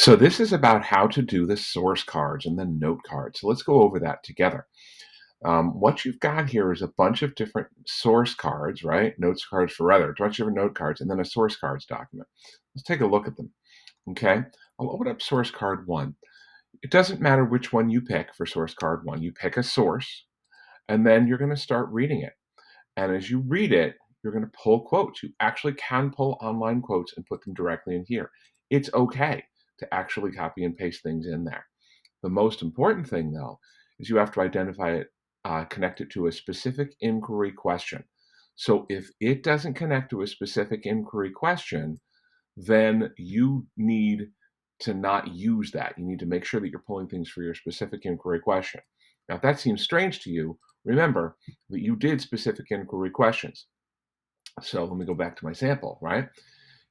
So this is about how to do the source cards and the note cards. So let's go over that together. What you've got here is a bunch of different source cards, right? Notes cards for other, a bunch of different note cards, and then a source cards document. Let's take a look at them. Okay, I'll open up source card one. It doesn't matter which one you pick for source card one. You pick a source, and then you're going to start reading it. And as you read it, you're going to pull quotes. You actually can pull online quotes and put them directly in here. It's okay to actually copy and paste things in there. The most important thing, though, is you have to identify it, connect it to a specific inquiry question. So if it doesn't connect to a specific inquiry question, then you need to not use that. You need to make sure that you're pulling things for your specific inquiry question. Now, if that seems strange to you, remember that you did specific inquiry questions. So let me go back to my sample, right?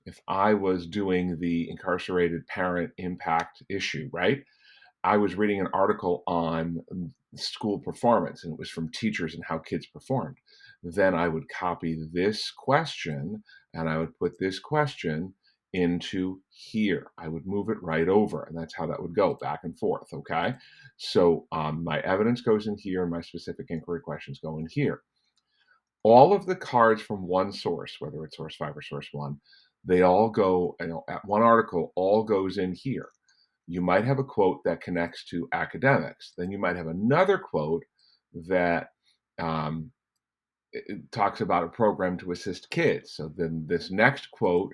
If I was doing the incarcerated parent impact issue, right? I was reading an article on school performance, and it was from teachers and how kids performed. Then I would copy this question and I would put this question into here. I would move it right over, and that's how that would go back and forth. Okay. So my evidence goes in here, and my specific inquiry questions go in here. All of the cards from one source, whether it's source five or source one, they all go, at one article, all goes in here. You might have a quote that connects to academics. Then you might have another quote that um, it talks about a program to assist kids. So then this next quote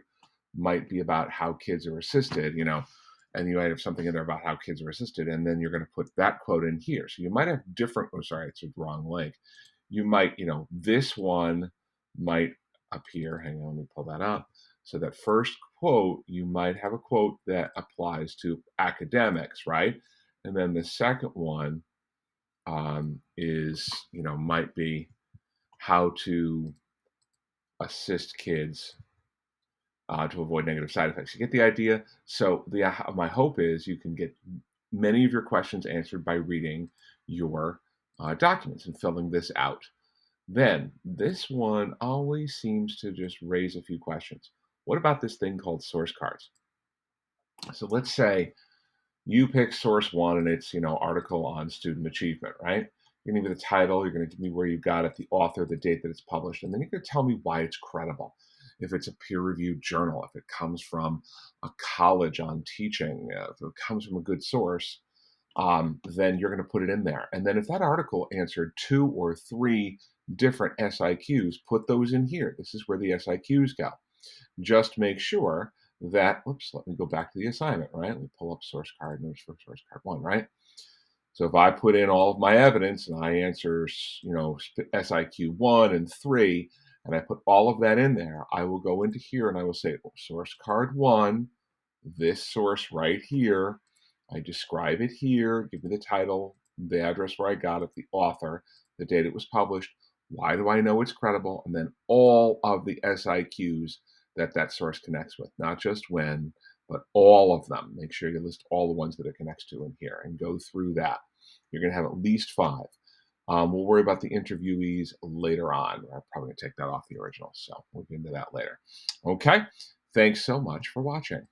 might be about how kids are assisted, and you might have something in there about how kids are assisted, and then you're going to put that quote in here. So you might have different, oh, sorry, it's a wrong link. You might, this one might appear, hang on, let me pull that up. So that first quote, you might have a quote that applies to academics, right? And then the second one is, might be how to assist kids to avoid negative side effects. You get the idea? So my hope is you can get many of your questions answered by reading your documents and filling this out. Then this one always seems to just raise a few questions. What about this thing called source cards? So let's say you pick source one and it's, article on student achievement, right? You're going to give me the title, you're going to give me where you got it, the author, the date that it's published, and then you're going to tell me why it's credible. If it's a peer-reviewed journal, if it comes from a college on teaching, if it comes from a good source, then you're going to put it in there. And then if that article answered 2 or 3 different SIQs, put those in here. This is where the SIQs go. Just make sure that, oops, let me go back to the assignment, right? Let me pull up source card, notes for source card one, right? So if I put in all of my evidence and I answer, SIQ 1 and 3, and I put all of that in there, I will go into here and I will say, source card 1, this source right here, I describe it here, give me the title, the address where I got it, the author, the date it was published, why do I know it's credible, and then all of the SIQs that source connects with, not just when, but all of them. Make sure you list all the ones that it connects to in here and go through that. You're going to have at least 5. We'll worry about the interviewees later on. I'm probably going to take that off the original, so we'll get into that later. Okay, thanks so much for watching.